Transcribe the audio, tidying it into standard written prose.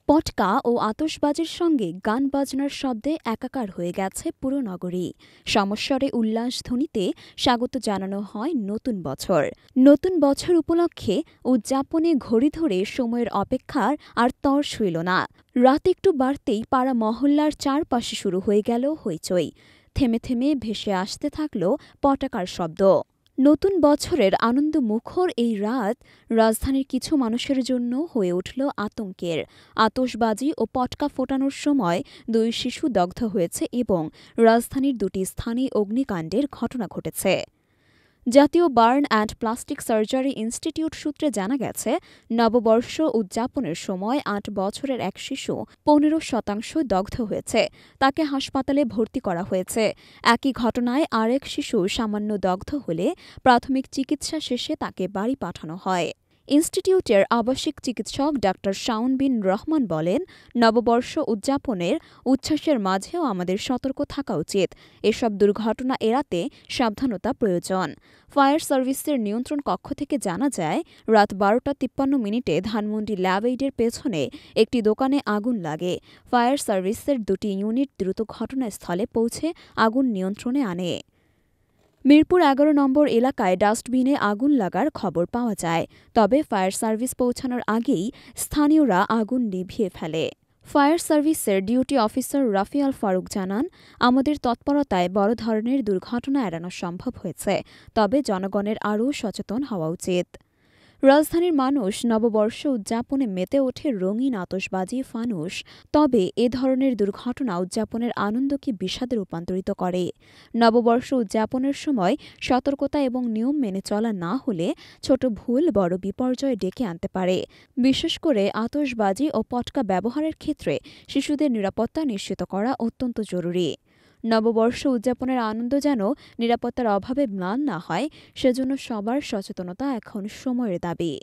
পটকা ও আতশবাজির সঙ্গে গান বাজনার শব্দে একাকার হয়ে গেছে পুরো নগরী। সমস্বরে উল্লাসধ্বনিতে স্বাগত জানানো হয় নতুন বছর। নতুন বছর উপলক্ষে উদযাপনে ঘড়ি ধরে সময়ের অপেক্ষার আর তর সইল না। রাত একটু বাড়তেই পাড়া মহল্লার চারপাশে শুরু হয়ে গেল হইচই। থেমে থেমে ভেসে আসতে থাকল পটাকার শব্দ। নতুন বছরের আনন্দমুখর এই রাত রাজধানীর কিছু মানুষের জন্য হয়ে উঠল আতঙ্কের। আতশবাজি ও পটকা ফোটানোর সময় 2 শিশু দগ্ধ হয়েছে এবং রাজধানীর 2টি স্থানে অগ্নিকাণ্ডের ঘটনা ঘটেছে। জাতীয় burn and plastic surgery institute সূত্রে জানা গেছে, নববর্ষ উদযাপনের সময় 8 বছরের এক শিশু 15% দগ্ধ হয়েছে। তাকে হাসপাতালে ভর্তি করা হয়েছে। একই ঘটনায় আরেক শিশু সামান্য দগ্ধ হলে প্রাথমিক চিকিৎসা শেষে তাকে বাড়ি পাঠানো হয়। ইনস্টিটিউটের আবাসিক চিকিৎসক ডা. শাওন বিন রহমান বলেন, নববর্ষ উদযাপনের উচ্ছ্বাসের মাঝেও আমাদের সতর্ক থাকা উচিত। এসব দুর্ঘটনা এড়াতে সাবধানতা প্রয়োজন। ফায়ার সার্ভিসের নিয়ন্ত্রণ কক্ষ থেকে জানা যায়, রাত 12:53 ধানমন্ডি ল্যাব এইডের পেছনে একটি দোকানে আগুন লাগে। ফায়ার সার্ভিসের 2টি ইউনিট দ্রুত ঘটনাস্থলে পৌঁছে আগুন নিয়ন্ত্রণে আনে। মিরপুর 11 নম্বর এলাকায় ডাস্টবিনে আগুন লাগার খবর পাওয়া যায়। তবে ফায়ার সার্ভিস পৌঁছানোর আগেই স্থানীয়রা আগুন নিভিয়ে ফেলে। ফায়ার সার্ভিসের ডিউটি অফিসার রাফিয়াল ফারুক জানান, আমাদের তৎপরতায় বড় ধরনের দুর্ঘটনা এড়ানো সম্ভব হয়েছে। তবে জনগণের আরও সচেতন হওয়া উচিত। রাজধানীর মানুষ নববর্ষ উদযাপনে মেতে ওঠে রঙিন আতশবাজি, ফানুস। তবে এ ধরনের দুর্ঘটনা উদযাপনের আনন্দকে বিষাদে রূপান্তরিত করে। নববর্ষ উদযাপনের সময় সতর্কতা এবং নিয়ম মেনে চলা না হলে ছোট ভুল বড় বিপর্যয় ডেকে আনতে পারে। বিশেষ করে আতশবাজি ও পটকা ব্যবহারের ক্ষেত্রে শিশুদের নিরাপত্তা নিশ্চিত করা অত্যন্ত জরুরি। নববর্ষ উদযাপনের আনন্দ যেন নিরাপত্তার অভাবে ম্লান না হয়, সেজন্য সবার সচেতনতা এখন সময়ের দাবি।